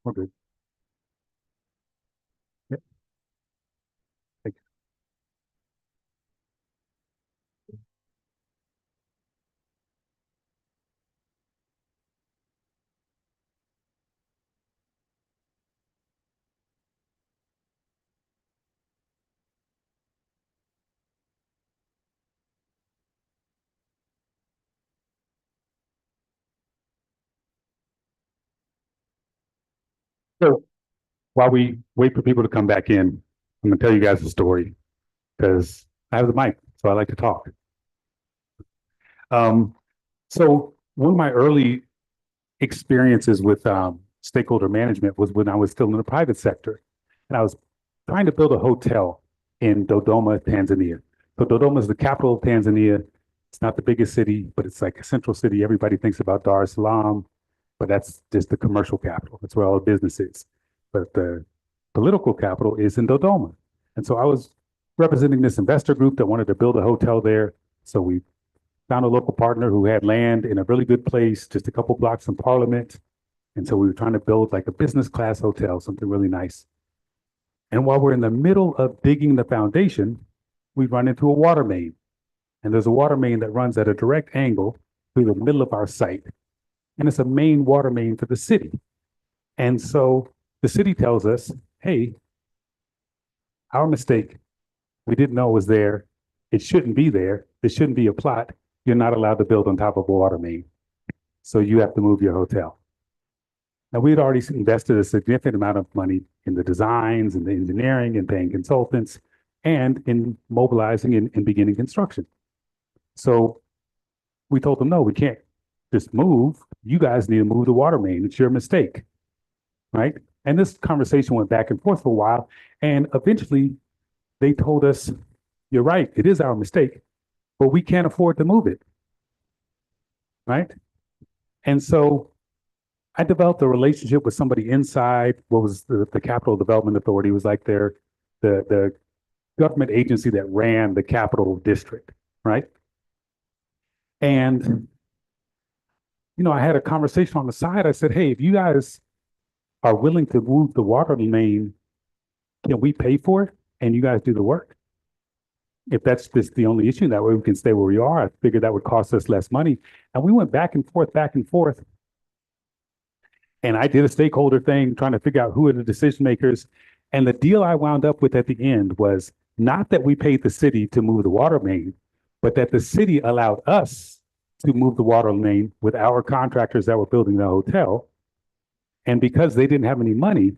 We're good. Yep. Thank So while we wait for people to come back in, I'm gonna tell you guys a story because I have the mic, so I like to talk. Um, so one of my early experiences with stakeholder management was when I was still in the private sector, and I was trying to build a hotel in Dodoma, Tanzania. So Dodoma is the capital of Tanzania. It's not the biggest city, but it's like a central city. Everybody thinks about Dar es Salaam, but that's just the commercial capital. That's where all the business is. But the political capital is in Dodoma. And so I was representing this investor group that wanted to build a hotel there. So we found a local partner who had land in a really good place, just a couple blocks from Parliament. And so we were trying to build like a business class hotel, something really nice. And while we're in the middle of digging the foundation, we run into a water main. And there's a water main that runs at a direct angle through the middle of our site. And it's a main water main for the city. And so the city tells us, hey, our mistake. We didn't know it was there. It shouldn't be there. It shouldn't be a plot. You're not allowed to build on top of a water main. So you have to move your hotel. Now, we had already invested a significant amount of money in the designs and the engineering and paying consultants and in mobilizing and beginning construction. So we told them, no, we can't just move. You guys need to move the water main. It's your mistake, right? And this conversation went back and forth for a while. And eventually they told us, you're right, it is our mistake, but we can't afford to move it, right? And so I developed a relationship with somebody inside what was the Capital Development Authority. It was like the government agency that ran the capital district, right? And I had a conversation on the side. I said, hey, if you guys are willing to move the water main, can we pay for it and you guys do the work? If that's just the only issue, that way we can stay where we are. I figured that would cost us less money. And we went back and forth, back and forth. And I did a stakeholder thing trying to figure out who are the decision makers. And the deal I wound up with at the end was not that we paid the city to move the water main, but that the city allowed us to move the water main with our contractors that were building the hotel. And because they didn't have any money,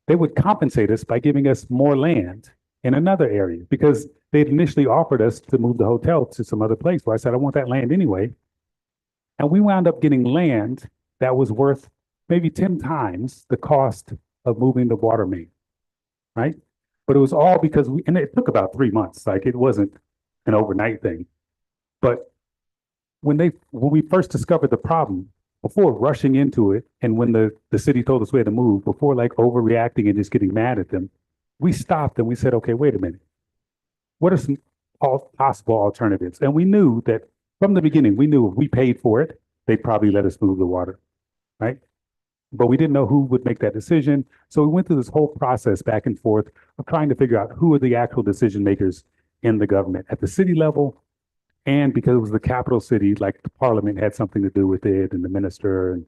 they would compensate us by giving us more land in another area because they'd initially offered us to move the hotel to some other place. Where I said, I want that land anyway. And we wound up getting land that was worth maybe 10 times the cost of moving the water main, right? But it was all because and it took about 3 months. Like it wasn't an overnight thing. But when we first discovered the problem, before rushing into it, and when the city told us we had to move, before like overreacting and just getting mad at them, we stopped and we said, okay, wait a minute. What are some possible alternatives? And we knew that from the beginning, we knew if we paid for it, they'd probably let us move the water, right? But we didn't know who would make that decision. So we went through this whole process back and forth of trying to figure out who are the actual decision makers in the government at the city level. And because it was the capital city, like the parliament had something to do with it and the minister. And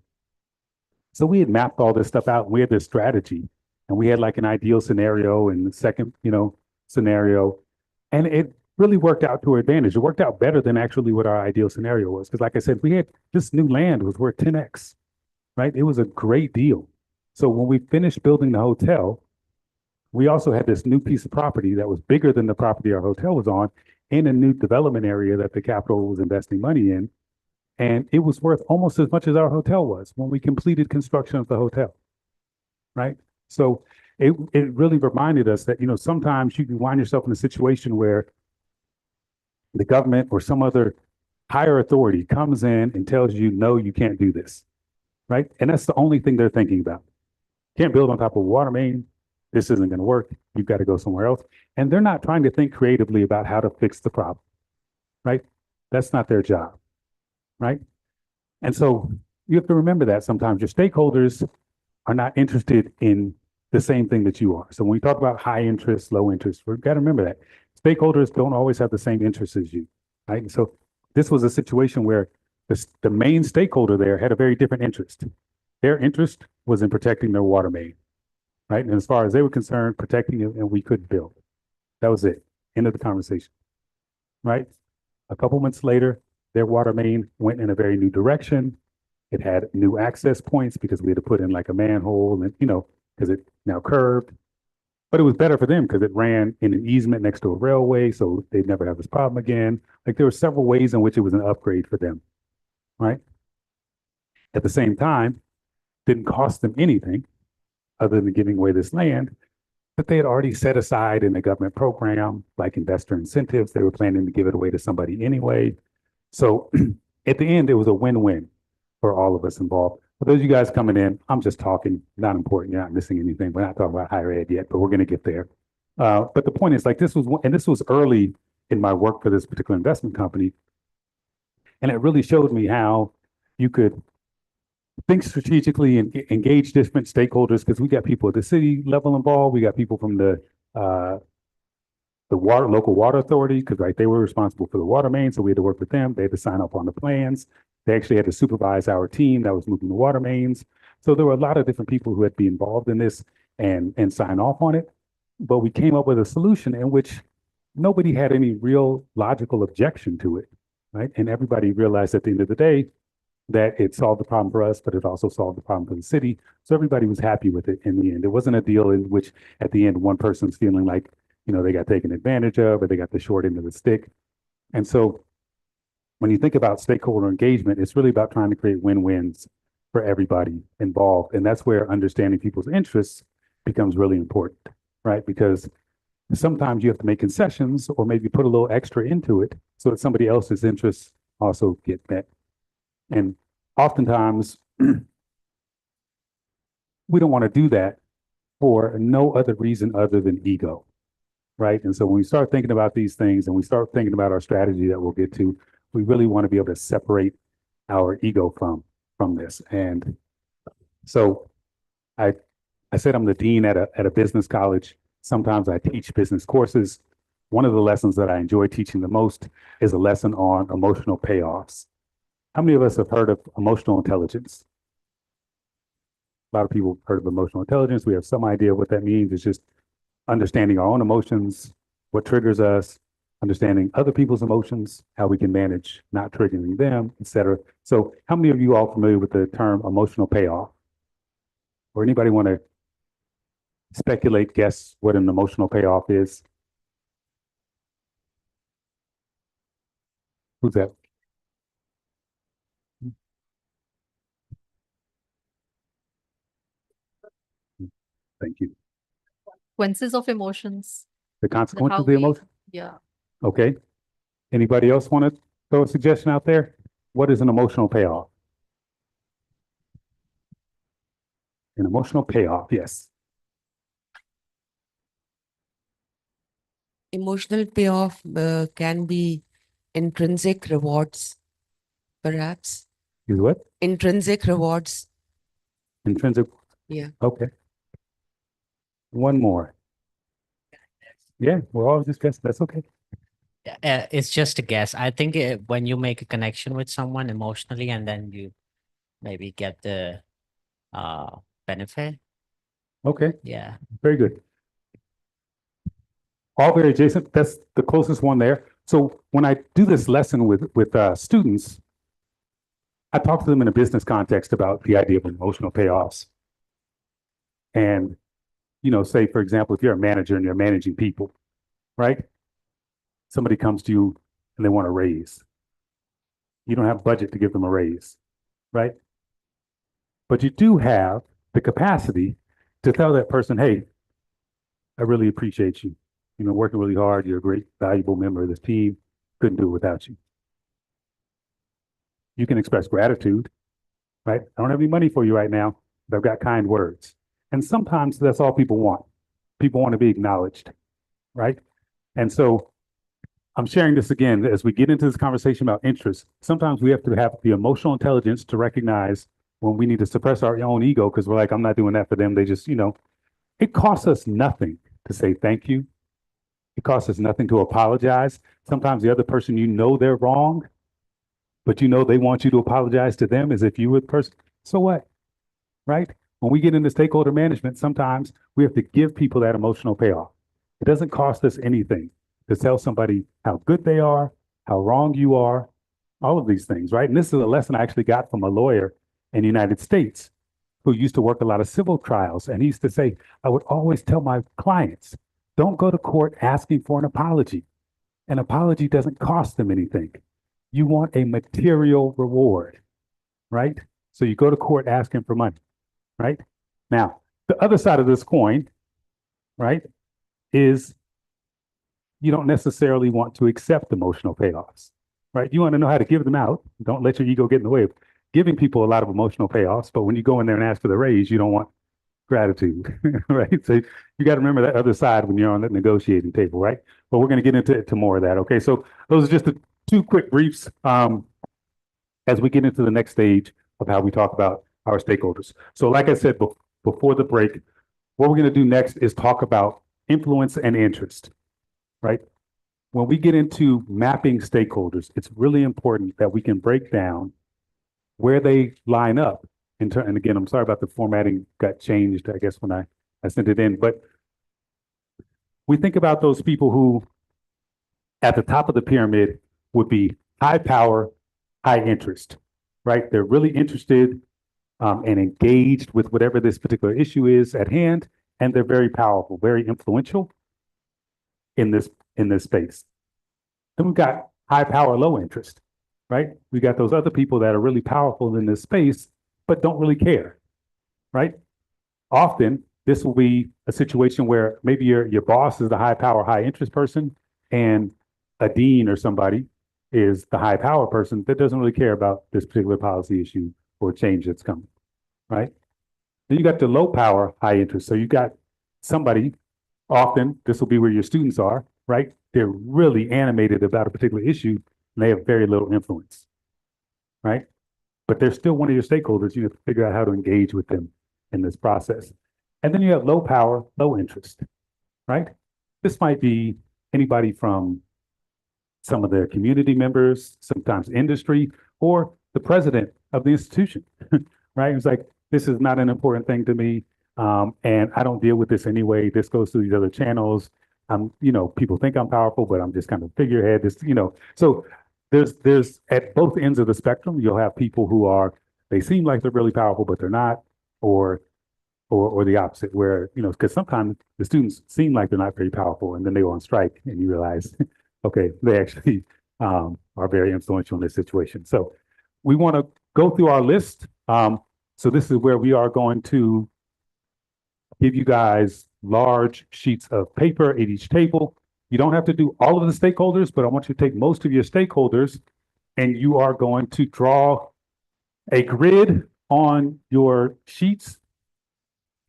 so we had mapped all this stuff out. We had this strategy and we had like an ideal scenario and the second, scenario. And it really worked out to our advantage. It worked out better than actually what our ideal scenario was. Because like I said, we had this new land was worth 10x, right? It was a great deal. So when we finished building the hotel, we also had this new piece of property that was bigger than the property our hotel was on in a new development area that the capital was investing money in. And it was worth almost as much as our hotel was when we completed construction of the hotel, right? So it really reminded us that, sometimes you can find yourself in a situation where the government or some other higher authority comes in and tells you, no, you can't do this, right? And that's the only thing they're thinking about. Can't build on top of a water main. This isn't going to work. You've got to go somewhere else. And they're not trying to think creatively about how to fix the problem, right? That's not their job, right? And so you have to remember that sometimes your stakeholders are not interested in the same thing that you are. So when we talk about high interest, low interest, we've got to remember that stakeholders don't always have the same interests as you, right? And so this was a situation where the main stakeholder there had a very different interest. Their interest was in protecting their water main, right? And as far as they were concerned, protecting it, and we couldn't build. That was it. End of the conversation, right? A couple months later, their water main went in a very new direction. It had new access points because we had to put in like a manhole and, because it now curved. But it was better for them because it ran in an easement next to a railway, so they'd never have this problem again. Like there were several ways in which it was an upgrade for them, right? At the same time, didn't cost them anything other than giving away this land that they had already set aside in a government program, like investor incentives. They were planning to give it away to somebody anyway. So at the end, it was a win-win for all of us involved. For those of you guys coming in, I'm just talking, not important. You're not missing anything. We're not talking about higher ed yet, but we're going to get there. But the point is, like, this was early in my work for this particular investment company. And it really showed me how you could think strategically and engage different stakeholders, because we got people at the city level involved. We got people from the local water authority, because they were responsible for the water main, so we had to work with them. They had to sign up on the plans. They actually had to supervise our team that was moving the water mains. So there were a lot of different people who had to be involved in this and sign off on it. But we came up with a solution in which nobody had any real logical objection to it, right? And everybody realized at the end of the day that it solved the problem for us, but it also solved the problem for the city. So everybody was happy with it in the end. It wasn't a deal in which at the end one person's feeling like, they got taken advantage of or they got the short end of the stick. And so when you think about stakeholder engagement, it's really about trying to create win-wins for everybody involved. And that's where understanding people's interests becomes really important, right? Because sometimes you have to make concessions or maybe put a little extra into it so that somebody else's interests also get met. And oftentimes, we don't want to do that for no other reason other than ego, right? And so when we start thinking about these things and we start thinking about our strategy that we'll get to, we really want to be able to separate our ego from this. And so I said I'm the dean at a business college. Sometimes I teach business courses. One of the lessons that I enjoy teaching the most is a lesson on emotional payoffs. How many of us have heard of emotional intelligence? A lot of people have heard of emotional intelligence. We have some idea what that means. It's just understanding our own emotions, what triggers us, understanding other people's emotions, how we can manage not triggering them, etc. So how many of you all familiar with the term emotional payoff? Or anybody want to speculate, guess what an emotional payoff is? Who's that? Thank you. Consequences of emotions. The consequences of the emotion? Yeah. Okay. Anybody else want to throw a suggestion out there? What is an emotional payoff? An emotional payoff, yes. Emotional payoff can be intrinsic rewards, perhaps. Is what? Intrinsic rewards. Intrinsic? Yeah. Okay. One more. Yeah, we're all just guessing. That's okay. It's just a guess. I think when you make a connection with someone emotionally and then you maybe get the benefit. Okay, Yeah. very good. All very adjacent. That's the closest one there. So when I do this lesson with students, I talk to them in a business context about the idea of emotional payoffs. And, say, for example, if you're a manager and you're managing people, right? Somebody comes to you and they want a raise. You don't have budget to give them a raise, right? But you do have the capacity to tell that person, hey, I really appreciate you. Working really hard. You're a great, valuable member of this team. Couldn't do it without you. You can express gratitude, right? I don't have any money for you right now, but I've got kind words. And sometimes that's all people want. People want to be acknowledged, right? And so I'm sharing this again as we get into this conversation about interest. Sometimes we have to have the emotional intelligence to recognize when we need to suppress our own ego because we're like, I'm not doing that for them. They just, it costs us nothing to say thank you. It costs us nothing to apologize. Sometimes the other person, they're wrong, but they want you to apologize to them as if you were the person. So what? Right? When we get into stakeholder management, sometimes we have to give people that emotional payoff. It doesn't cost us anything to tell somebody how good they are, how wrong you are, all of these things, right? And this is a lesson I actually got from a lawyer in the United States who used to work a lot of civil trials. And he used to say, I would always tell my clients, don't go to court asking for an apology. An apology doesn't cost them anything. You want a material reward, right? So you go to court asking for money, right? Now, the other side of this coin, right, is you don't necessarily want to accept emotional payoffs, right? You want to know how to give them out. Don't let your ego get in the way of giving people a lot of emotional payoffs. But when you go in there and ask for the raise, you don't want gratitude, right? So you got to remember that other side when you're on the negotiating table, right? But we're going to get into more of that. Okay, so those are just the two quick briefs as we get into the next stage of how we talk about our stakeholders. So like I said before the break, what we're going to do next is talk about influence and interest, right? When we get into mapping stakeholders, it's really important that we can break down where they line up. And again, I'm sorry about the formatting got changed, I guess, when I sent it in. But we think about those people who, at the top of the pyramid, would be high power, high interest, right? They're really interested and engaged with whatever this particular issue is at hand, and they're very powerful, very influential in this space. Then we've got high power, low interest, right? We got those other people that are really powerful in this space, but don't really care, right? Often this will be a situation where maybe your boss is the high power, high interest person, and a dean or somebody is the high power person that doesn't really care about this particular policy issue or change that's coming, right? Then you got the low power, high interest. So you got somebody, often this will be where your students are, right? They're really animated about a particular issue and they have very little influence, right? But they're still one of your stakeholders. You have to figure out how to engage with them in this process. And then you have low power, low interest, right? This might be anybody from some of the community members, sometimes industry, or the president of the institution, right? It's like, this is not an important thing to me. And I don't deal with this anyway. This goes through these other channels. People think I'm powerful, but I'm just kind of figurehead. So there's at both ends of the spectrum, you'll have people who they seem like they're really powerful, but they're not, or the opposite, where, because sometimes the students seem like they're not very powerful, and then they go on strike, and you realize, okay, they actually are very influential in this situation. So we want to go through our list. So this is where we are going to give you guys large sheets of paper at each table. You don't have to do all of the stakeholders, but I want you to take most of your stakeholders and you are going to draw a grid on your sheets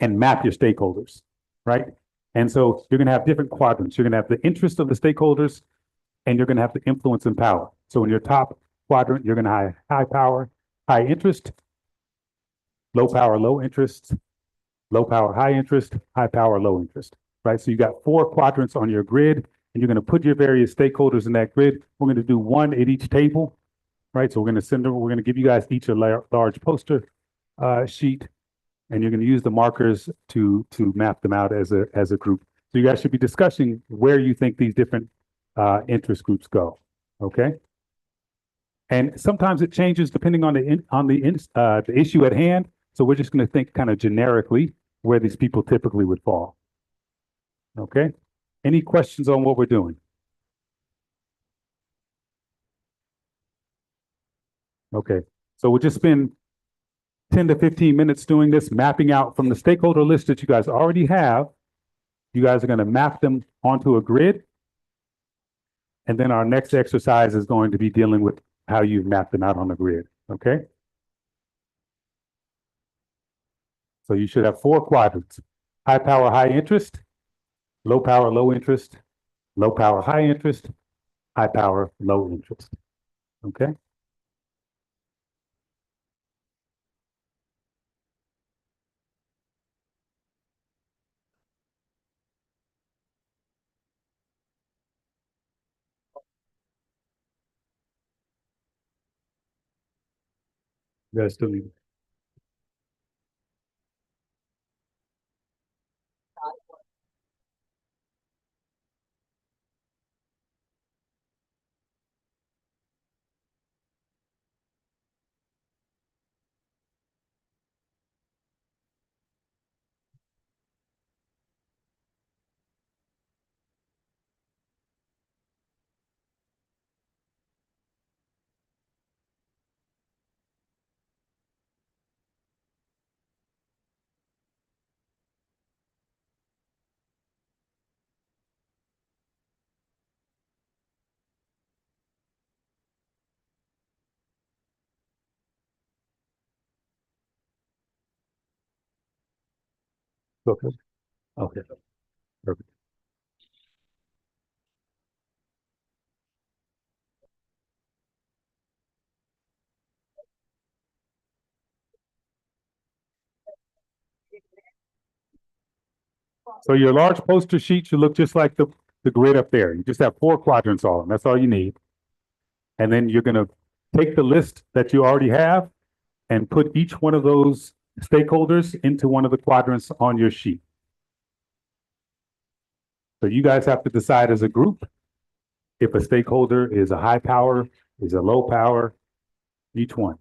and map your stakeholders, right? And so you're going to have different quadrants. You're going to have the interest of the stakeholders and you're going to have the influence and power. So in your top quadrant, you're going to have high power, high interest, low power, low interest, low power, high interest, high power, low interest, right? So you got 4 quadrants on your grid, and you're going to put your various stakeholders in that grid. We're going to do one at each table, right? So we're going to give you guys each a large poster sheet, and you're going to use the markers to map them out as a group. So you guys should be discussing where you think these different interest groups go, okay? And sometimes it changes depending on the issue at hand. So we're just going to think kind of generically where these people typically would fall. Okay. Any questions on what we're doing? Okay. So we'll just spend 10 to 15 minutes doing this, mapping out from the stakeholder list that you guys already have. You guys are going to map them onto a grid. And then our next exercise is going to be dealing with how you've mapped them out on the grid. Okay. So you should have 4 quadrants: high power, high interest, low power, low interest, low power, high interest, high power, low interest. Okay. That's still need. Okay. Okay. Perfect. So your large poster sheet should look just like the grid up there. You just have 4 quadrants on them. That's all you need. And then you're gonna take the list that you already have and put each one of those stakeholders into one of the quadrants on your sheet. So you guys have to decide as a group if a stakeholder is a high power, is a low power, each one.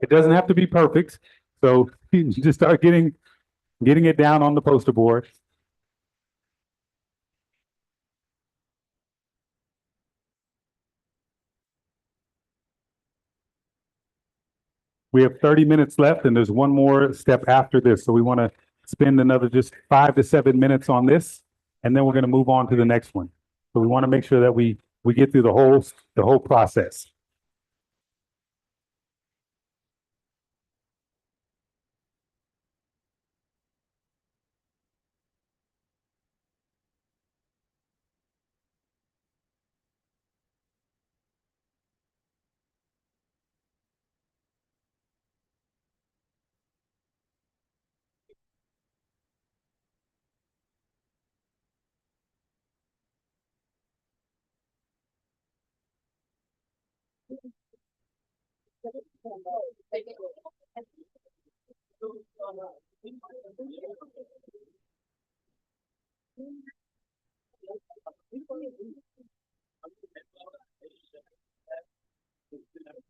It doesn't have to be perfect. So you just start getting it down on the poster board. We have 30 minutes left and there's one more step after this. So we want to spend another just 5 to 7 minutes on this. And then we're going to move on to the next one. So we want to make sure that we get through the whole process.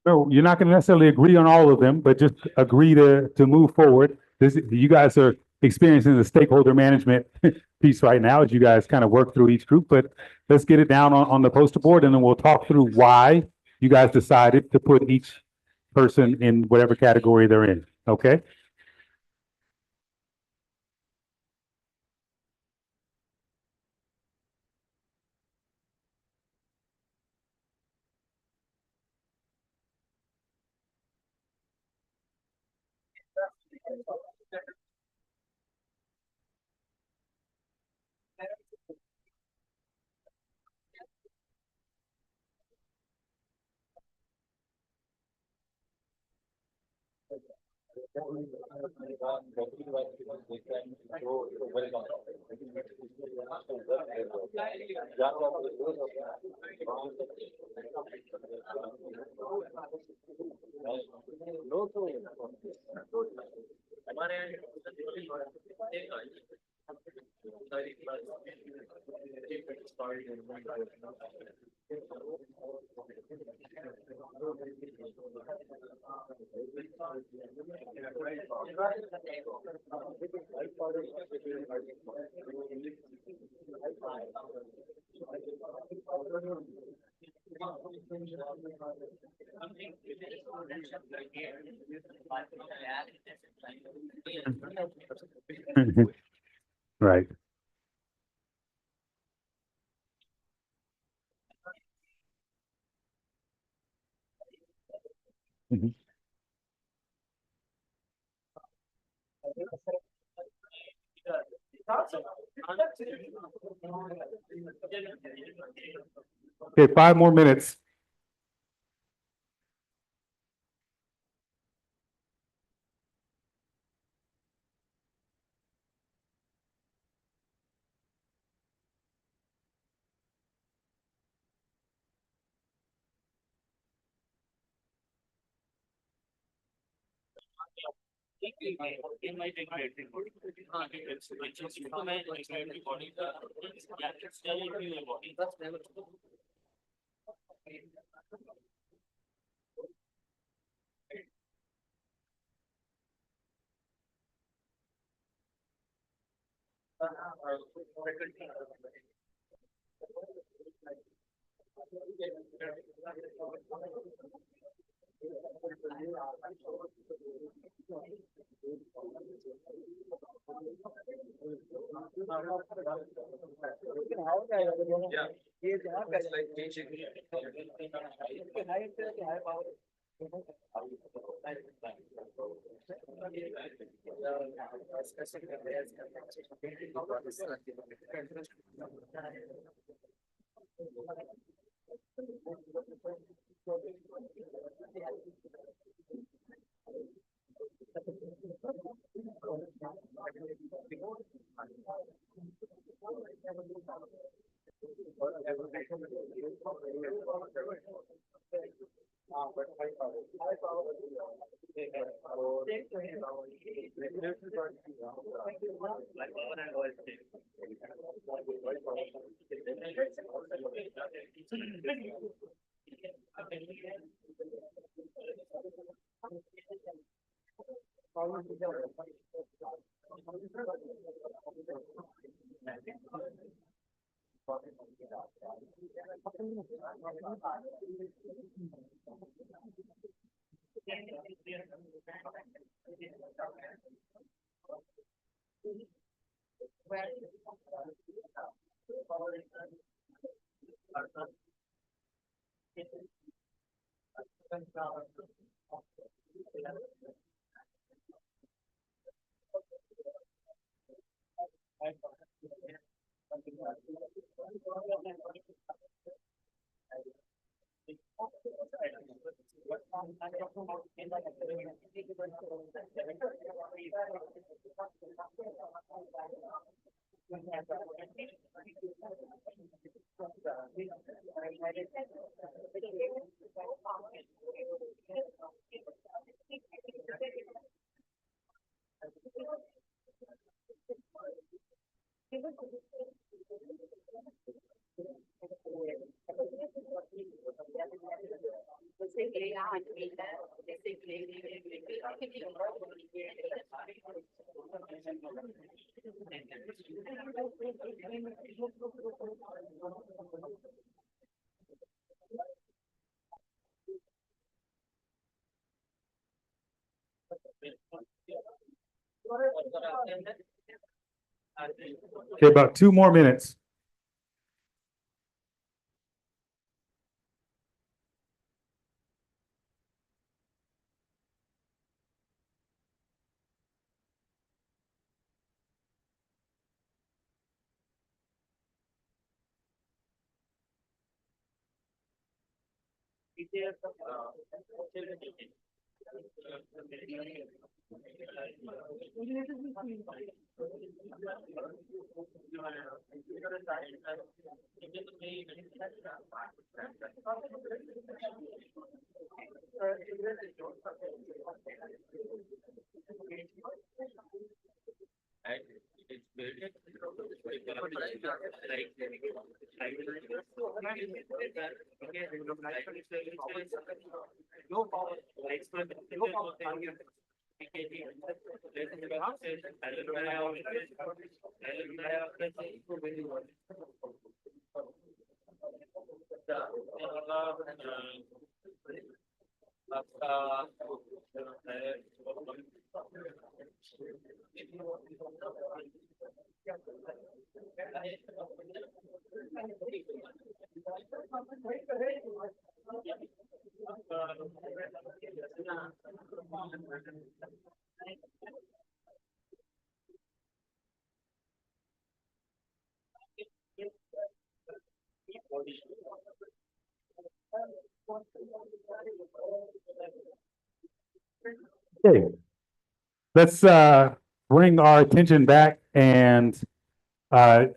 So you're not going to necessarily agree on all of them, but just agree to move forward. You guys are experiencing the stakeholder management piece right now as you guys kind of work through each group, but let's get it down on the poster board and then we'll talk through why you guys decided to put each person in whatever category they're in. Okay? Right. Mhm. Okay, 5 more minutes. Okay, about 2 more minutes. Okay, let's bring our attention back and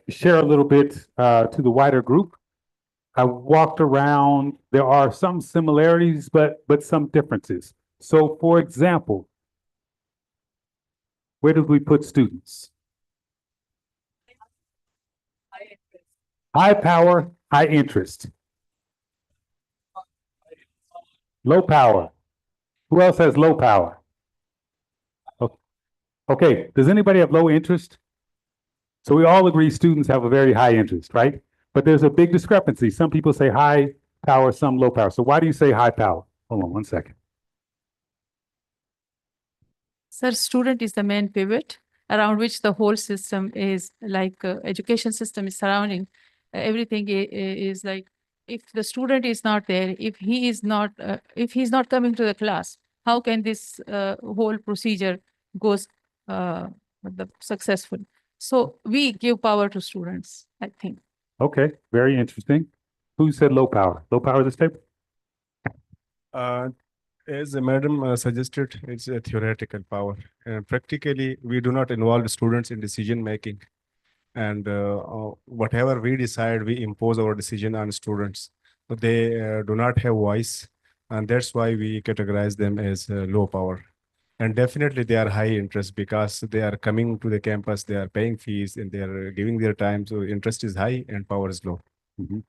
share a little bit to the wider group. I walked around. There are some similarities, but some differences. So, for example, where did we put students? High power, high interest. Low power. Who else has low power? Okay, does anybody have low interest? So we all agree students have a very high interest, right? But there's a big discrepancy. Some people say high power, some low power. So why do you say high power? Hold on one second. Sir, student is the main pivot around which the whole system is like education system is surrounding. Everything is like if the student is not there, if he's not coming to the class, how can this whole procedure goes successful? So we give power to students, I think. Okay, very interesting. Who said low power? Low power this table? As the madam suggested, it's a theoretical power. Practically, we do not involve students in decision making. And whatever we decide, we impose our decision on students. So they do not have voice. And that's why we categorize them as low power. And definitely they are high interest because they are coming to the campus, they are paying fees and they are giving their time. So interest is high and power is low. Mhm.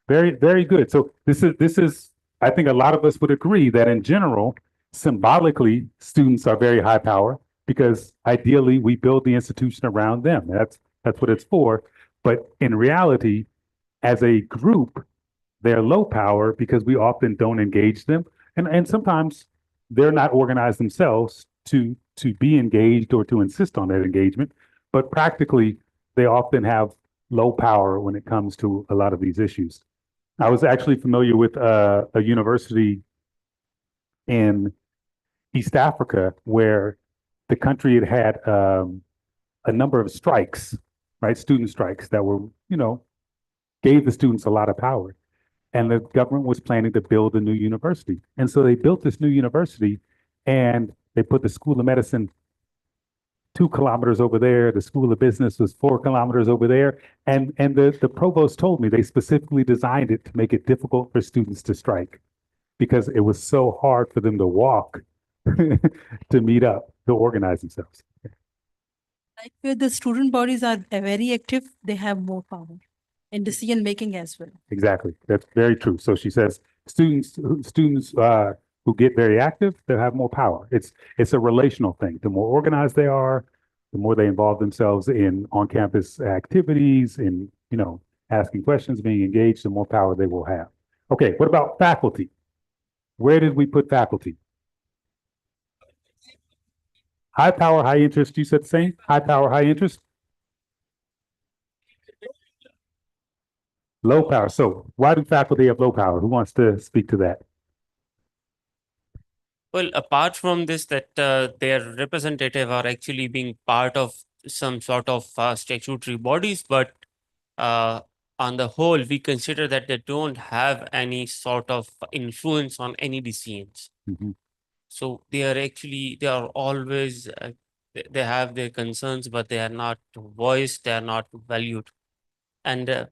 Very, very good. So this is, I think a lot of us would agree that in general, symbolically, students are very high power because ideally we build the institution around them. That's what it's for. But in reality, as a group, they're low power because we often don't engage them. And sometimes they're not organized themselves to be engaged or to insist on that engagement. But practically, they often have low power when it comes to a lot of these issues. I was actually familiar with a university in East Africa where the country had had a number of strikes, right? Student strikes that were, gave the students a lot of power. And the government was planning to build a new university. And so they built this new university and they put the School of Medicine 2 kilometers over there. The School of Business was 4 kilometers over there. And the provost told me they specifically designed it to make it difficult for students to strike because it was so hard for them to walk to meet up, to organize themselves. Like where the student bodies are very active, they have more power in decision making as well. Exactly. That's very true. So she says students who get very active, they have more power. It's a relational thing. The more organized they are, the more they involve themselves in on-campus activities, in asking questions, being engaged, the more power they will have. Okay, what about faculty? Where did we put faculty? High power, high interest. You said the same? High power, high interest? Low power. So why do faculty have low power? Who wants to speak to that? Well, apart from this, that their representative are actually being part of some sort of statutory bodies, but on the whole, we consider that they don't have any sort of influence on any decisions. Mhm. So they are always, they have their concerns, but they are not voiced, they are not valued. And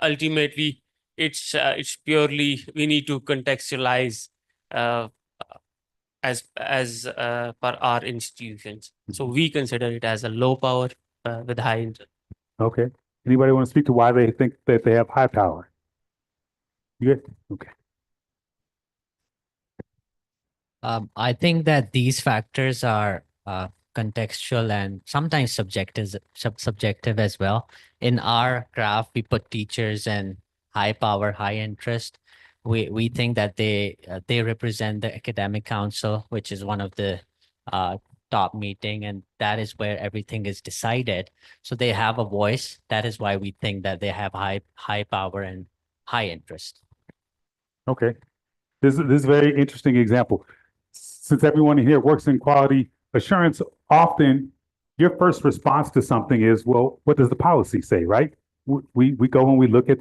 ultimately, it's purely, we need to contextualize uh, as per our institutions. So we consider it as a low power with high interest. Okay. Anybody want to speak to why they think that they have high power? You good? Okay. I think that these factors are contextual and sometimes subjective as well. In our graph, we put teachers and high power, high interest. We think that they represent the academic council, which is one of the top meeting, and that is where everything is decided. So they have a voice. That is why we think that they have high power and high interest. Okay. This is a very interesting example. Since everyone here works in quality assurance, often your first response to something is, well, what does the policy say, right? We go and we look at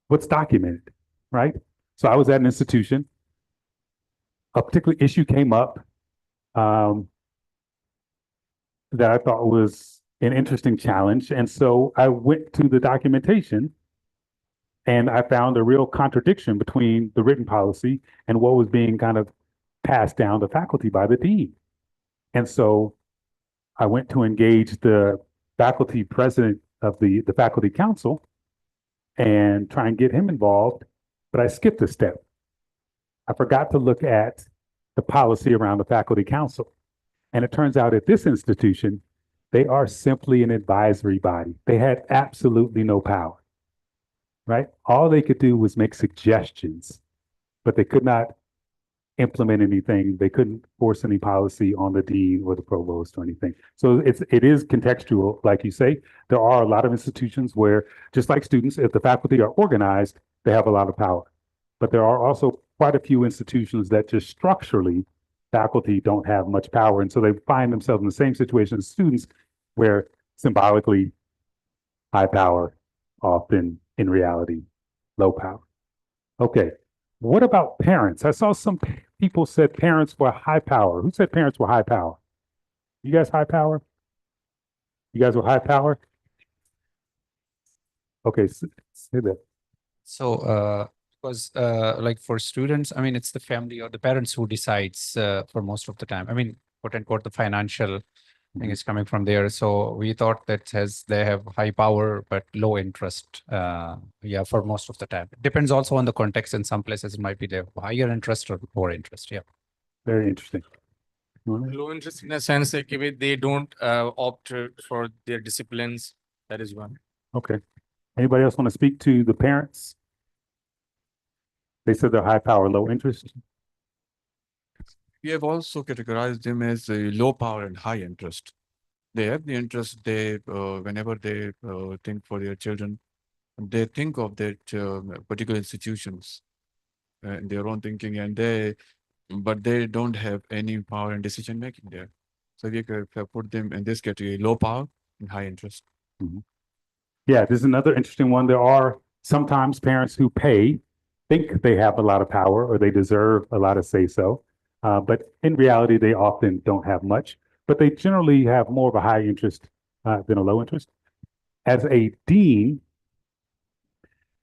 what's documented, right? So I was at an institution, a particular issue came up that I thought was an interesting challenge. And so I went to the documentation and I found a real contradiction between the written policy and what was being kind of passed down to faculty by the dean. And so I went to engage the faculty president of the faculty council and try and get him involved, but I skipped a step. I forgot to look at the policy around the faculty council. And it turns out at this institution, they are simply an advisory body. They had absolutely no power, right? All they could do was make suggestions, but they could not implement anything. They couldn't force any policy on the dean or the provost or anything. So it is contextual, like you say. There are a lot of institutions where, just like students, if the faculty are organized, they have a lot of power. But there are also quite a few institutions that just structurally, faculty don't have much power. And so they find themselves in the same situation as students, where symbolically high power, often in reality, low power. Okay. What about parents? I saw some people said parents were high power. Who said parents were high power? You guys high power? You guys were high power? Okay, say that. So, because like for students, I mean, it's the family or the parents who decides for most of the time. I mean, quote unquote, the financial thing is coming from there. So we thought that they have high power but low interest. Yeah, for most of the time. It depends also on the context. In some places, it might be the higher interest or lower interest. Yeah. Very interesting. Low interest in a sense like if they don't opt for their disciplines. That is one. Okay. Anybody else want to speak to the parents? They said they're high power, low interest. We have also categorized them as low power and high interest. They have the interest. They whenever they think for their children, they think of that particular institutions in their own thinking, and but they don't have any power and decision making there. So we could put them in this category: low power and high interest. Mm-hmm. Yeah, this is another interesting one. There are sometimes parents who think they have a lot of power or they deserve a lot of say so. But in reality, they often don't have much, but they generally have more of a high interest than a low interest. As a dean,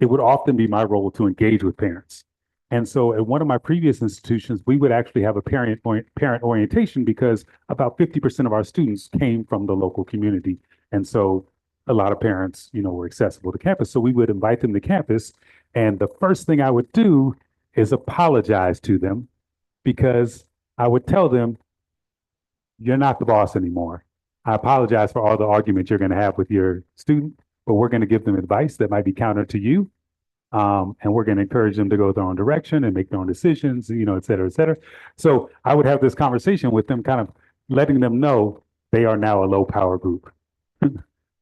it would often be my role to engage with parents. And so at one of my previous institutions, we would actually have a parent orientation because about 50% of our students came from the local community. And so a lot of parents, were accessible to campus. So we would invite them to campus. And the first thing I would do is apologize to them, because I would tell them, you're not the boss anymore. I apologize for all the arguments you're going to have with your student, but we're going to give them advice that might be counter to you. And we're going to encourage them to go their own direction and make their own decisions, et cetera, et cetera. So I would have this conversation with them, kind of letting them know they are now a low power group,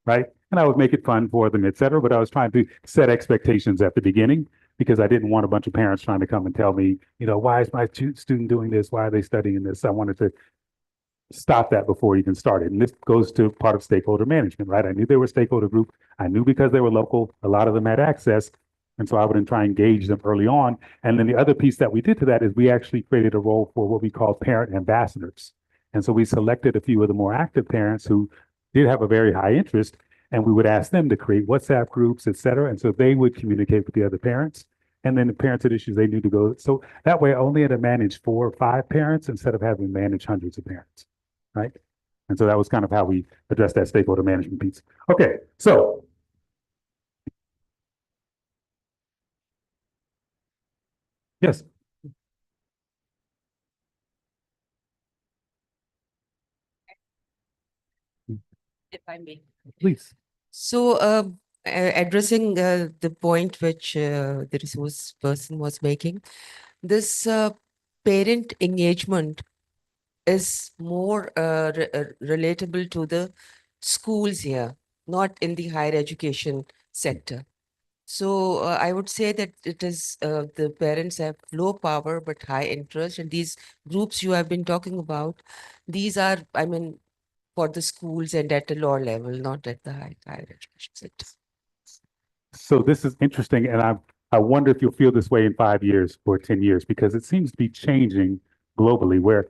right? And I would make it fun for them, et cetera. But I was trying to set expectations at the beginning, because I didn't want a bunch of parents trying to come and tell me, why is my student doing this? Why are they studying this? I wanted to stop that before you can start it. And this goes to part of stakeholder management, right? I knew they were a stakeholder group. I knew because they were local, a lot of them had access. And so I would try and engage them early on. And then the other piece that we did to that is we actually created a role for what we call parent ambassadors. And so we selected a few of the more active parents who did have a very high interest, and we would ask them to create WhatsApp groups, et cetera. And so they would communicate with the other parents. And then the parents had issues, they knew to go. So that way I only had to manage 4 or 5 parents instead of having to manage hundreds of parents, right? And so that was kind of how we addressed that stakeholder management piece. Okay, so yes, If I may. please. So, addressing the point which the resource person was making, this parent engagement is more relatable to the schools here, not in the higher education sector. So I would say that it is the parents have low power but high interest, and these groups you have been talking about, these are, I mean, for the schools and at the lower level, not at the higher education sector. So this is interesting, and I wonder if you'll feel this way in 5 years or 10 years, because it seems to be changing globally, where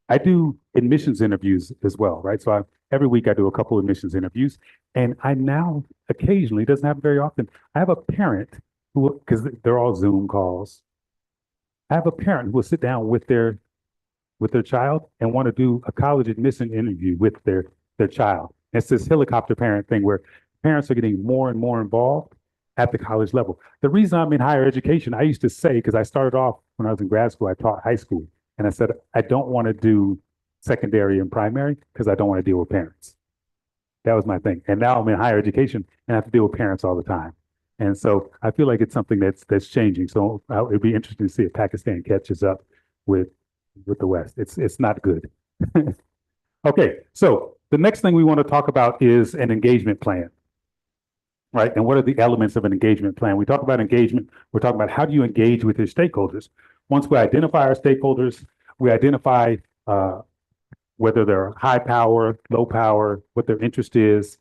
I do admissions interviews as well, right? So every week I do a couple of admissions interviews, and I now occasionally, doesn't happen very often, I have a parent who, because they're all Zoom calls, I have a parent who will sit down with their child and want to do a college admission interview with their child. It's this helicopter parent thing where parents are getting more and more involved at the college level. The reason I'm in higher education, I used to say, because I started off when I was in grad school, I taught high school. And I said, I don't want to do secondary and primary because I don't want to deal with parents. That was my thing. And now I'm in higher education and I have to deal with parents all the time. And so I feel like it's something that's changing. So it'd be interesting to see if Pakistan catches up with the West. It's not good. Okay, so the next thing we want to talk about is an engagement plan, right? And what are the elements of an engagement plan? We talk about engagement. We're talking about how do you engage with your stakeholders. Once we identify our stakeholders, we identify whether they're high power, low power, what their interest is.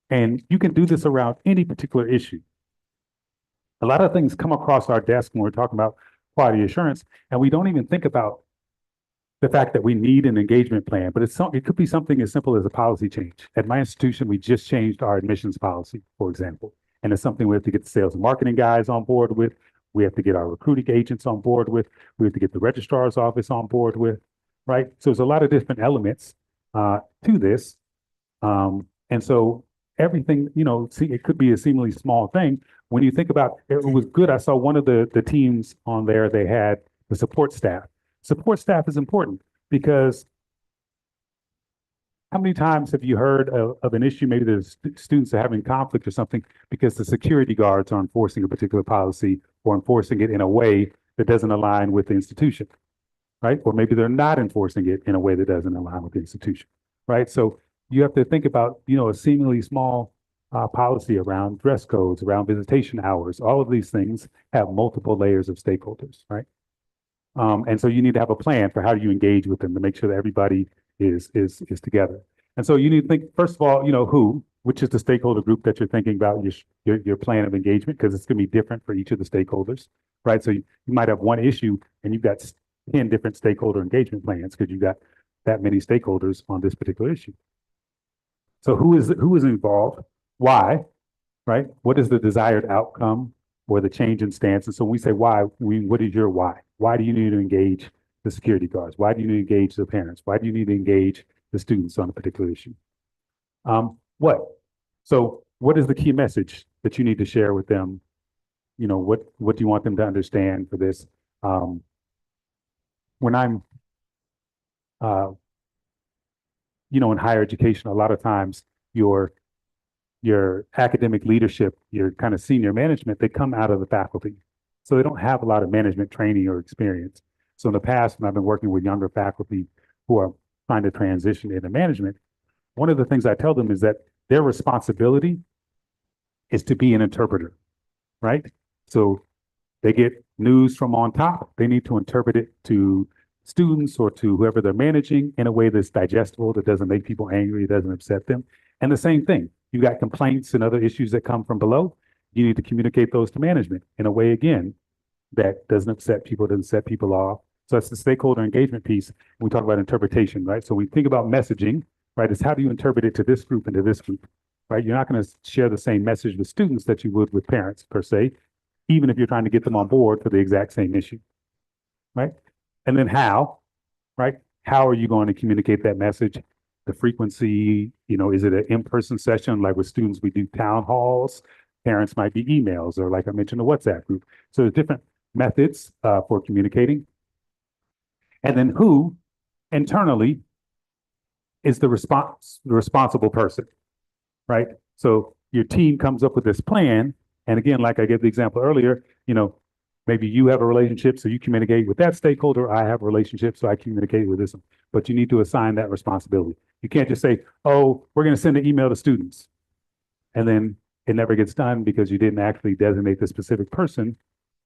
And you can do this around any particular issue. A lot of things come across our desk when we're talking about quality assurance, and we don't even think about the fact that we need an engagement plan, but it could be something as simple as a policy change. At my institution, we just changed our admissions policy, for example, and it's something we have to get the sales and marketing guys on board with. We have to get our recruiting agents on board with. We have to get the registrar's office on board with, right? So there's a lot of different elements to this. And so everything, see, it could be a seemingly small thing. When you think about it, it was good. I saw one of the teams on there, they had the support staff. Support staff is important because how many times have you heard of an issue, maybe the students are having conflict or something because the security guards are enforcing a particular policy or enforcing it in a way that doesn't align with the institution, right? Or maybe they're not enforcing it in a way that doesn't align with the institution, right? So you have to think about, a seemingly small policy around dress codes, around visitation hours. All of these things have multiple layers of stakeholders, right? And so you need to have a plan for how do you engage with them to make sure that everybody is together. And so you need to think, first of all, which is the stakeholder group that you're thinking about your plan of engagement, because it's going to be different for each of the stakeholders, right? So you might have one issue and you've got 10 different stakeholder engagement plans because you've got that many stakeholders on this particular issue. So who is involved? Why? Right? What is the desired outcome or the change in stance? And so when we say why, what is your why? Why do you need to engage the security guards? Why do you need to engage the parents? Why do you need to engage the students on a particular issue? What? So what is the key message that you need to share with them? What do you want them to understand for this? When I'm, in higher education, a lot of times your academic leadership, your kind of senior management, they come out of the faculty. So they don't have a lot of management training or experience. So in the past, when I've been working with younger faculty who are trying to transition into management, one of the things I tell them is that their responsibility is to be an interpreter, right? So they get news from on top. They need to interpret it to students or to whoever they're managing in a way that's digestible, that doesn't make people angry, doesn't upset them. And the same thing, you got complaints and other issues that come from below. You need to communicate those to management in a way, again, that doesn't upset people, doesn't set people off. So that's the stakeholder engagement piece. We talk about interpretation, right? So we think about messaging, right? It's how do you interpret it to this group and to this group, right? You're not going to share the same message with students that you would with parents per se, even if you're trying to get them on board for the exact same issue, right? And then how, right? How are you going to communicate that message? The frequency, is it an in-person session? Like with students, we do town halls. Parents might be emails, or like I mentioned, a WhatsApp group. So there's different methods for communicating. And then who internally is the responsible person, right? So your team comes up with this plan. And again, like I gave the example earlier, maybe you have a relationship, so you communicate with that stakeholder. I have a relationship, so I communicate with this one. But you need to assign that responsibility. You can't just say, oh, we're going to send an email to students. And then it never gets done because you didn't actually designate the specific person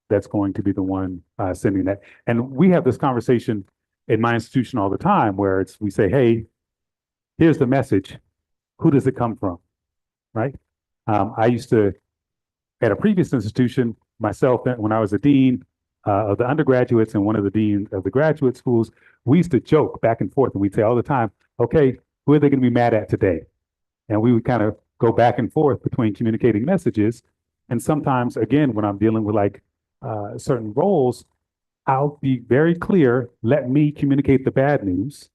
that's going to be the one sending that. And we have this conversation in my institution all the time where we say, hey, here's the message. Who does it come from? Right? I used to, at a previous institution, myself, when I was a dean of the undergraduates and one of the deans of the graduate schools, we used to joke back and forth and we'd say all the time, okay, who are they going to be mad at today? And we would kind of go back and forth between communicating messages. And sometimes, again, when I'm dealing with certain roles, I'll be very clear, let me communicate the bad news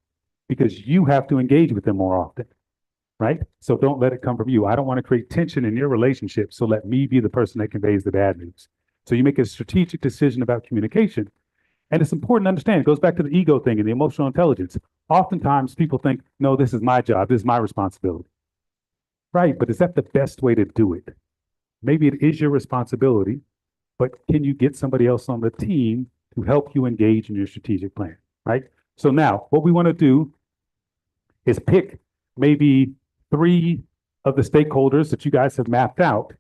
because you have to engage with them more often, right? So don't let it come from you. I don't want to create tension in your relationship. So let me be the person that conveys the bad news. So you make a strategic decision about communication. And it's important to understand, it goes back to the ego thing and the emotional intelligence. Oftentimes people think, no, this is my job, this is my responsibility. Right, but is that the best way to do it? Maybe it is your responsibility, but can you get somebody else on the team to help you engage in your strategic plan, right? So now what we want to do is pick maybe 3 of the stakeholders that you guys have mapped out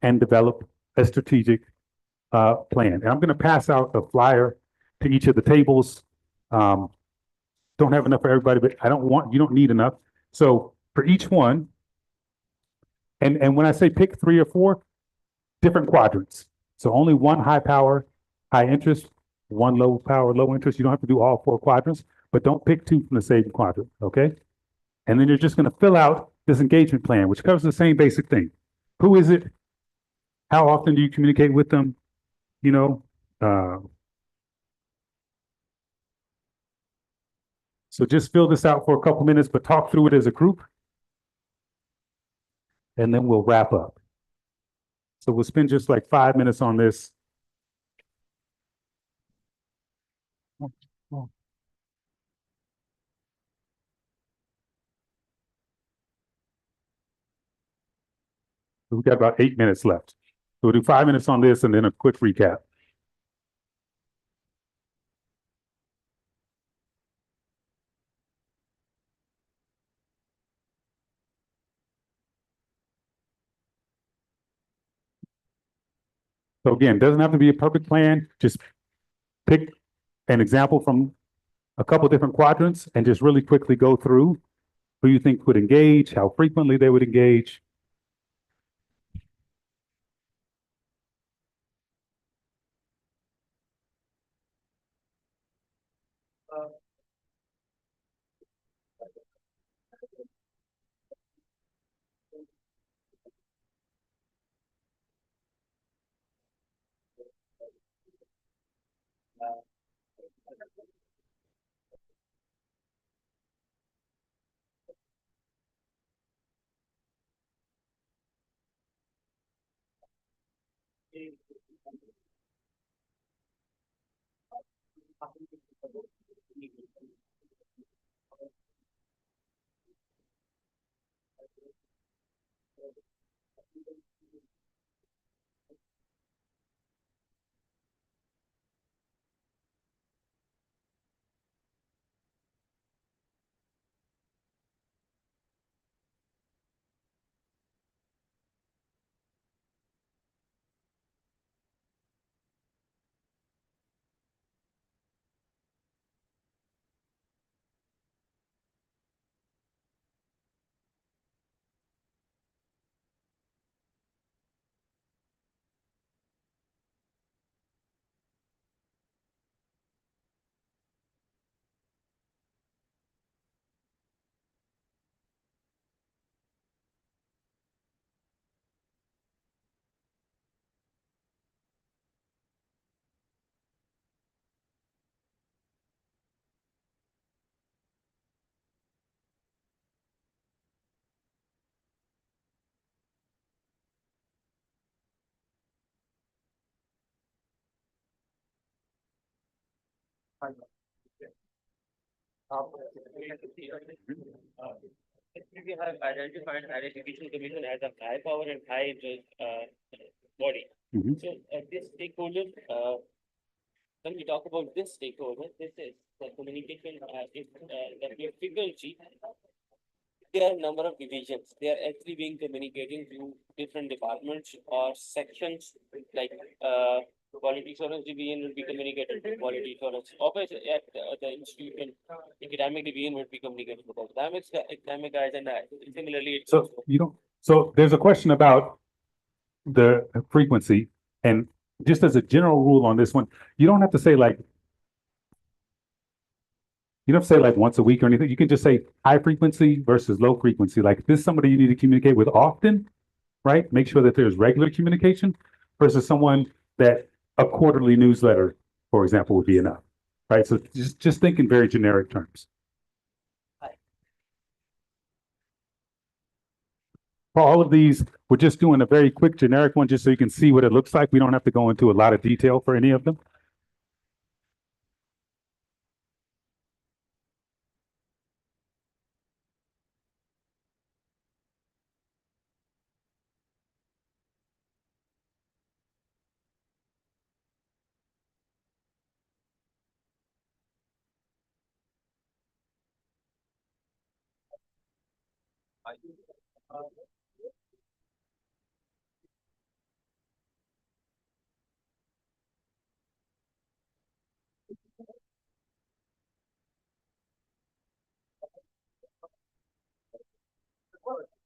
and develop a strategic plan. And I'm going to pass out a flyer to each of the tables. Don't have enough for everybody, but you don't need enough. So for each one, and when I say pick 3 or 4, different quadrants. So only one high power, high interest, one low power, low interest. You don't have to do all 4 quadrants, but don't pick 2 from the same quadrant, okay? And then you're just going to fill out this engagement plan, which covers the same basic thing. Who is it? How often do you communicate with them? So just fill this out for a couple minutes, but talk through it as a group. And then we'll wrap up. So we'll spend just like 5 minutes on this. We've got about 8 minutes left. So we'll do 5 minutes on this and then a quick recap. So again, doesn't have to be a perfect plan. Just pick an example from a couple different quadrants and just really quickly go through who you think would engage, how frequently they would engage. We have identified higher education commission as a high power and high interest body. Mhm. So this stakeholder, when we talk about this stakeholder, this is the communication is the frequency. There are a number of divisions. They are actually being communicating to different departments or sections, like quality assurance division will be communicating to quality assurance office at the institution. Academic division would be communicating to the academic guys, and similarly. It's So you don't, so there's a question about the frequency, and just as a general rule on this one, you don't have to say like, you don't have to say like once a week or anything. You can just say high frequency versus low frequency. Like if this is somebody you need to communicate with often, right? Make sure that there's regular communication versus someone that a quarterly newsletter, for example, would be enough, right? So just think in very generic terms. For all of these, we're just doing a very quick generic one just so you can see what it looks like. We don't have to go into a lot of detail for any of them.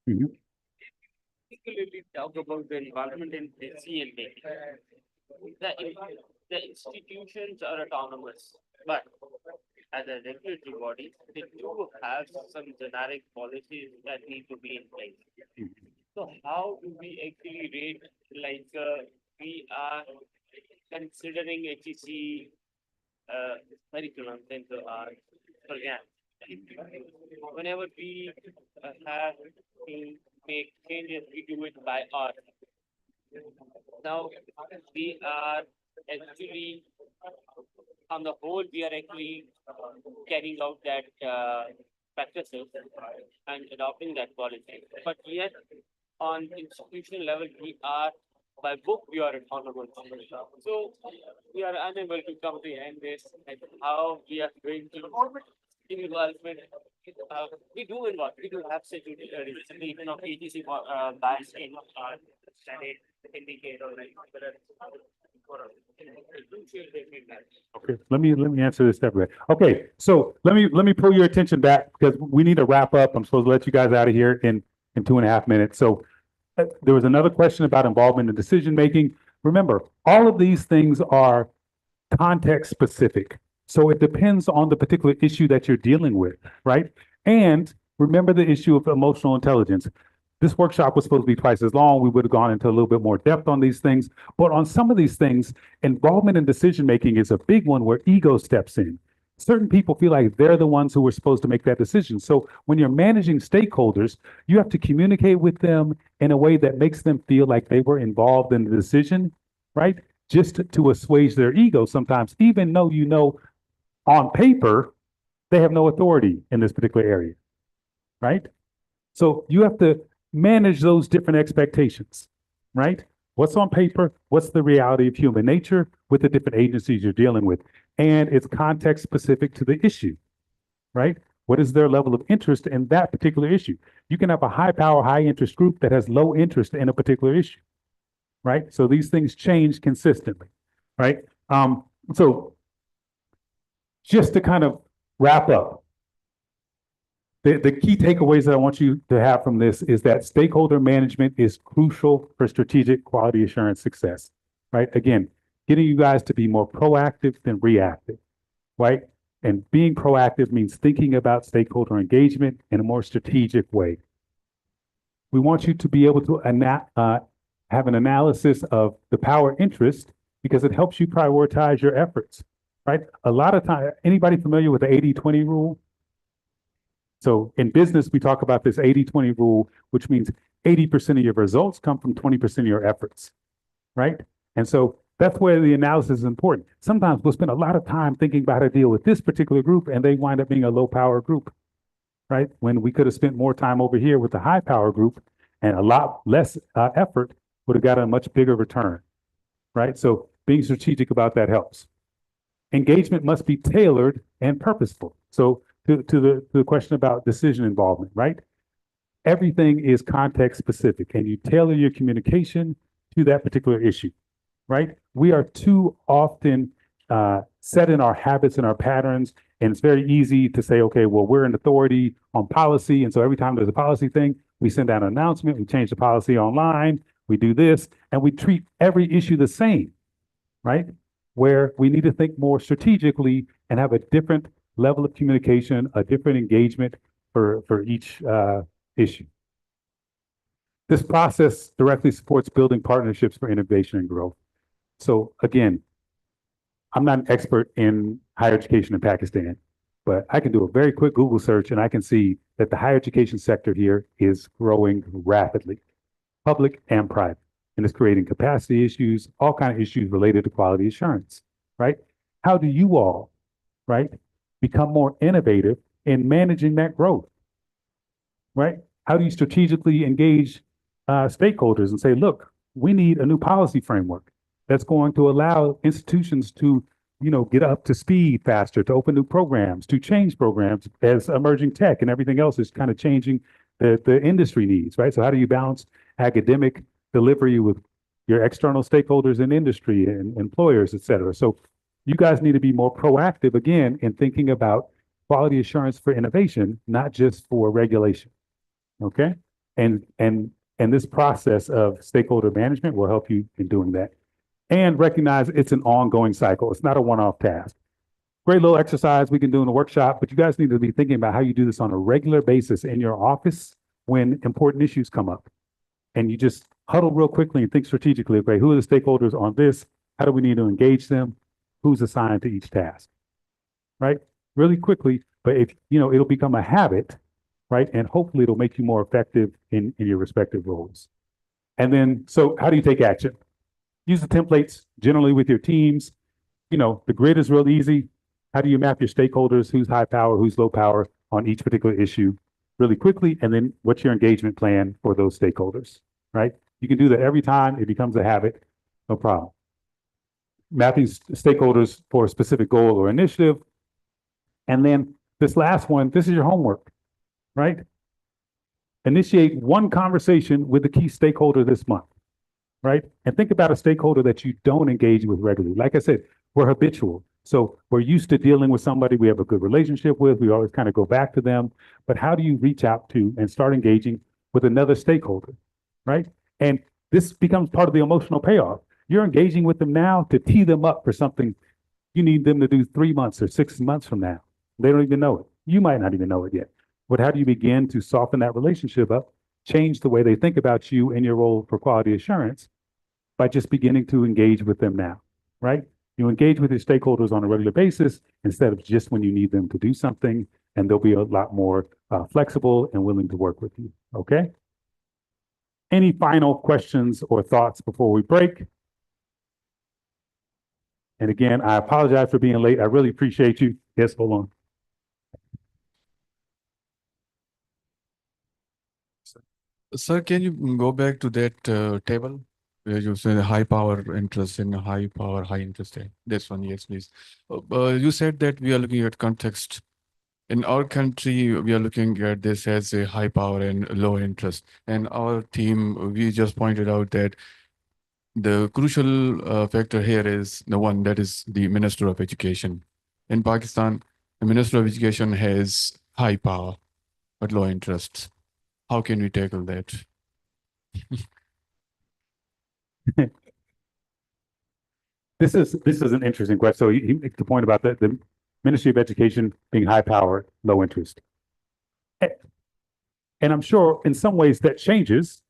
Mhm. Particularly talk about the involvement in decision making. The institutions are autonomous, but as a regulatory body, they do have some generic policies that need to be in place. So how do we actually rate, like, we are considering HEC curriculum into our program? Whenever we have to make changes, we do it by art. Now, we are actually, on the whole, we are actually carrying out that practices and adopting that policy. But yet, on institutional level, we are, by book, we are autonomous. So we are unable to comprehend this and how we are going to involvement. We do involve, we do have such even of ATC bias in Senate indicate or like Okay, let me answer this separately. Okay, so let me pull your attention back because we need to wrap up. I'm supposed to let you guys out of here in 2.5 minutes. So there was another question about involvement in decision making. Remember, all of these things are context specific. So it depends on the particular issue that you're dealing with, right? And remember the issue of emotional intelligence. This workshop was supposed to be twice as long. We would have gone into a little bit more depth on these things. But on some of these things, involvement in decision making is a big one where ego steps in. Certain people feel like they're the ones who were supposed to make that decision. So when you're managing stakeholders, you have to communicate with them in a way that makes them feel like they were involved in the decision, right? Just to assuage their ego sometimes, even though you know on paper they have no authority in this particular area, right? So you have to manage those different expectations, right? What's on paper? What's the reality of human nature with the different agencies you're dealing with? And it's context specific to the issue, right? What is their level of interest in that particular issue? You can have a high power, high interest group that has low interest in a particular issue, right? So these things change consistently, right? So just to kind of wrap up, the key takeaways that I want you to have from this is that stakeholder management is crucial for strategic quality assurance success, right? Again, getting you guys to be more proactive than reactive, right? And being proactive means thinking about stakeholder engagement in a more strategic way. We want you to be able to have an analysis of the power interest because it helps you prioritize your efforts, right? A lot of time, anybody familiar with the 80-20 rule? So in business, we talk about this 80-20 rule, which means 80% of your results come from 20% of your efforts, right? And so That's where the analysis is important. Sometimes we'll spend a lot of time thinking about how to deal with this particular group, and they wind up being a low power group, right? When we could have spent more time over here with the high power group and a lot less effort would have got a much bigger return, right? So being strategic about that helps. Engagement must be tailored and purposeful. So to the question about decision involvement, right? Everything is context specific and you tailor your communication to that particular issue, right? We are too often set in our habits and our patterns, and it's very easy to say, okay, well, we're an authority on policy, and so every time there's a policy thing, we send out an announcement, we change the policy online, we do this, and we treat every issue the same, right? Where we need to think more strategically and have a different level of communication, a different engagement for each issue. This process directly supports building partnerships for innovation and growth. So again, I'm not an expert in higher education in Pakistan, but I can do a very quick Google search and I can see that the higher education sector here is growing rapidly, public and private, and it's creating capacity issues, all kinds of issues related to quality assurance, right? How do you all, right, become more innovative in managing that growth, right? How do you strategically engage stakeholders and say, look, we need a new policy framework that's going to allow institutions to, get up to speed faster, to open new programs, to change programs as emerging tech and everything else is kind of changing the industry needs, right? So how do you balance academic delivery with your external stakeholders in industry and employers, et cetera? So you guys need to be more proactive again in thinking about quality assurance for innovation, not just for regulation. Okay? And this process of stakeholder management will help you in doing that. And recognize it's an ongoing cycle. It's not a one-off task. Great little exercise we can do in a workshop, but you guys need to be thinking about how you do this on a regular basis in your office when important issues come up. And you just huddle real quickly and think strategically, okay, who are the stakeholders on this? How do we need to engage them? Who's assigned to each task, right? Really quickly, but if, it'll become a habit, right? And hopefully it'll make you more effective in your respective roles. And then, so how do you take action? Use the templates generally with your teams. The grid is real easy. How do you map your stakeholders? Who's high power, who's low power on each particular issue really quickly? And then what's your engagement plan for those stakeholders, right? You can do that every time. It becomes a habit, no problem. Mapping stakeholders for a specific goal or initiative. And then this last one, this is your homework, right? Initiate one conversation with the key stakeholder this month, right? And think about a stakeholder that you don't engage with regularly. Like I said, we're habitual. So we're used to dealing with somebody we have a good relationship with. We always kind of go back to them. But how do you reach out to and start engaging with another stakeholder, right? And this becomes part of the emotional payoff. You're engaging with them now to tee them up for something you need them to do 3 months or 6 months from now. They don't even know it. You might not even know it yet. But how do you begin to soften that relationship up, change the way they think about you and your role for quality assurance by just beginning to engage with them now, right? You engage with your stakeholders on a regular basis instead of just when you need them to do something, and they'll be a lot more flexible and willing to work with you, okay? Any final questions or thoughts before we break? And again, I apologize for being late. I really appreciate you. Yes, hold on. Sir, can you go back to that table where you say high power interest in high power, high interest? This one, yes, please. You said that we are looking at context. In our country, we are looking at this as a high power and low interest. And our team, we just pointed out that the crucial factor here is the one that is the Minister of Education. In Pakistan, the Minister of Education has high power, but low interest. How can we tackle that? This is an interesting question. So he makes the point about the Ministry of Education being high power, low interest. And I'm sure in some ways that changes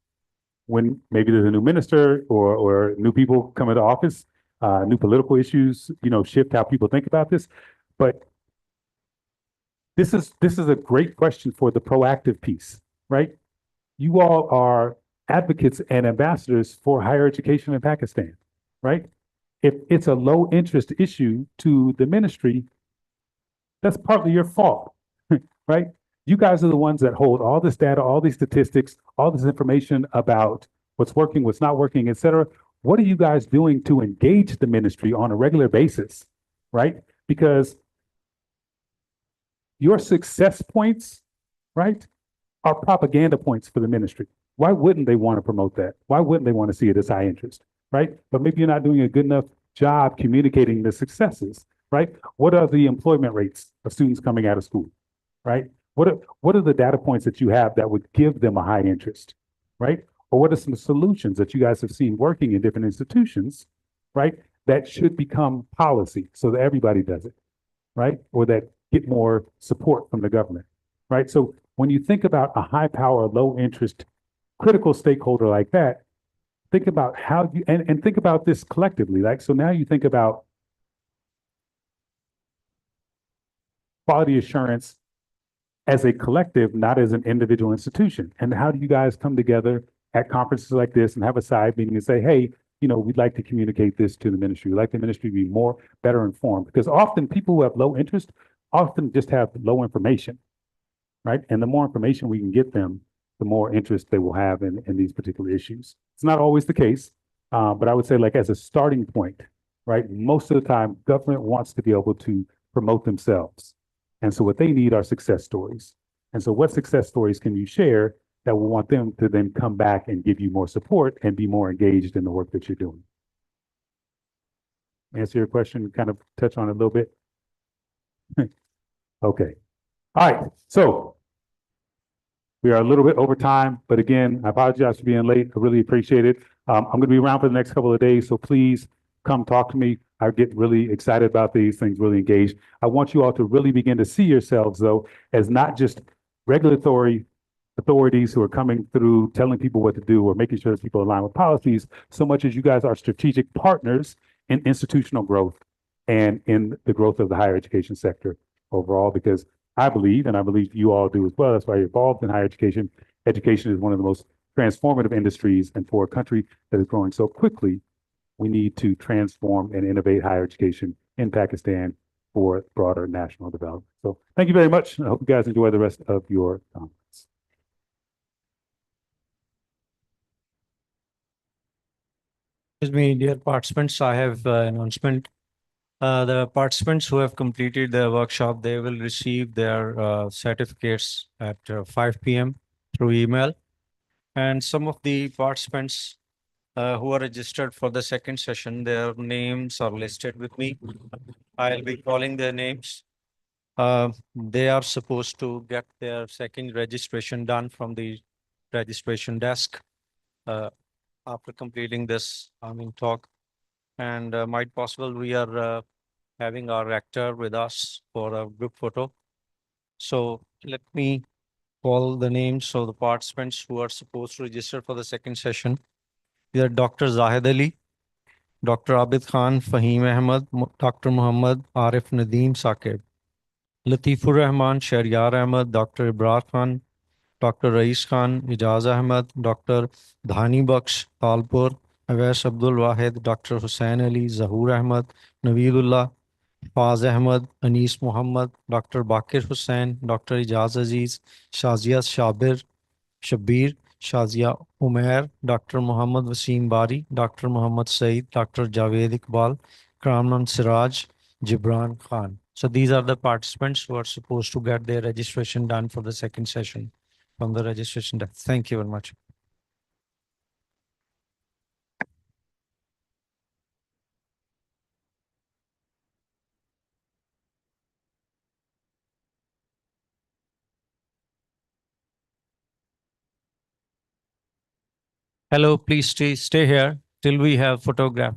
when maybe there's a new minister or new people come into office, new political issues, shift how people think about this. But this is a great question for the proactive piece, right? You all are advocates and ambassadors for higher education in Pakistan, right? if it's a low interest issue to the ministry, that's partly your fault, right? You guys are the ones that hold all this data, all these statistics, all this information about what's working, what's not working, et cetera. What are you guys doing to engage the ministry on a regular basis, right? Because your success points, right, are propaganda points for the ministry. Why wouldn't they want to promote that? Why wouldn't they want to see it as high interest, right? But maybe you're not doing a good enough job communicating the successes, right? What are the employment rates of students coming out of school, right? What are the data points that you have that would give them a high interest, right? Or what are some solutions that you guys have seen working in different institutions, right? That should become policy so that everybody does it, right? Or that get more support from the government, right? So when you think about a high power, low interest, critical stakeholder like that, think about how you, and think about this collectively. Like, so now you think about quality assurance as a collective, not as an individual institution. And how do you guys come together at conferences like this and have a side meeting and say, hey, you know, we'd like to communicate this to the ministry. We'd like the ministry to be more, better informed. Because often people who have low interest often just have low information, right? And the more information we can get them, the more interest they will have in these particular issues. It's not always the case, but I would say like as a starting point, right? Most of the time, government wants to be able to promote themselves. And so what they need are success stories. And so what success stories can you share that will want them to then come back and give you more support and be more engaged in the work that you're doing? Answer your question, kind of touch on it a little bit. Okay. All right. So we are a little bit over time, but again, I apologize for being late. I really appreciate it. I'm going to be around for the next couple of days, so please come talk to me. I get really excited about these things, really engaged. I want you all to really begin to see yourselves, though, as not just regulatory authorities who are coming through telling people what to do or making sure that people align with policies, so much as you guys are strategic partners in institutional growth and in the growth of the higher education sector overall, because I believe, and I believe you all do as well, that's why you're involved in higher education. Education is one of the most transformative industries, and for a country that is growing so quickly, we need to transform and innovate higher education in Pakistan for broader national development. So thank you very much. I hope you guys enjoy the rest of your conference. Excuse me, dear participants, I have an announcement. The participants who have completed the workshop, they will receive their certificates at 5 p.m. through email. And some of the participants who are registered for the second session, their names are listed with me. I'll be calling their names. They are supposed to get their second registration done from the registration desk after completing this talk. And might possible we are having our rector with us for a group photo. So let me call the names of the participants who are supposed to register for the second session. They are Dr. Zahid Ali, Dr. Abid Khan, Fahim Ahmed, Dr. Muhammad Arif Nadeem Saqib, Latifur Rahman, Shahriyar Ahmed, Dr. Ibrar Khan, Dr. Rais Khan, Ijaz Ahmed, Dr. Dhani Baksh, Talpur, Awais Abdul Wahid, Dr. Hussain Ali, Zahoor Ahmed, Naveedullah, Faz Ahmed, Anis Muhammad, Dr. Bakir Hussain, Dr. Ijaz Aziz, Shazia Shabir, Shazia Umair, Dr. Muhammad Wasim Bari, Dr. Muhammad Saeed, Dr. Javed Iqbal, Kramnan Siraj, Jibran Khan. So these are the participants who are supposed to get their registration done for the second session from the registration desk. Thank you very much. Hello, please stay here till we have photograph.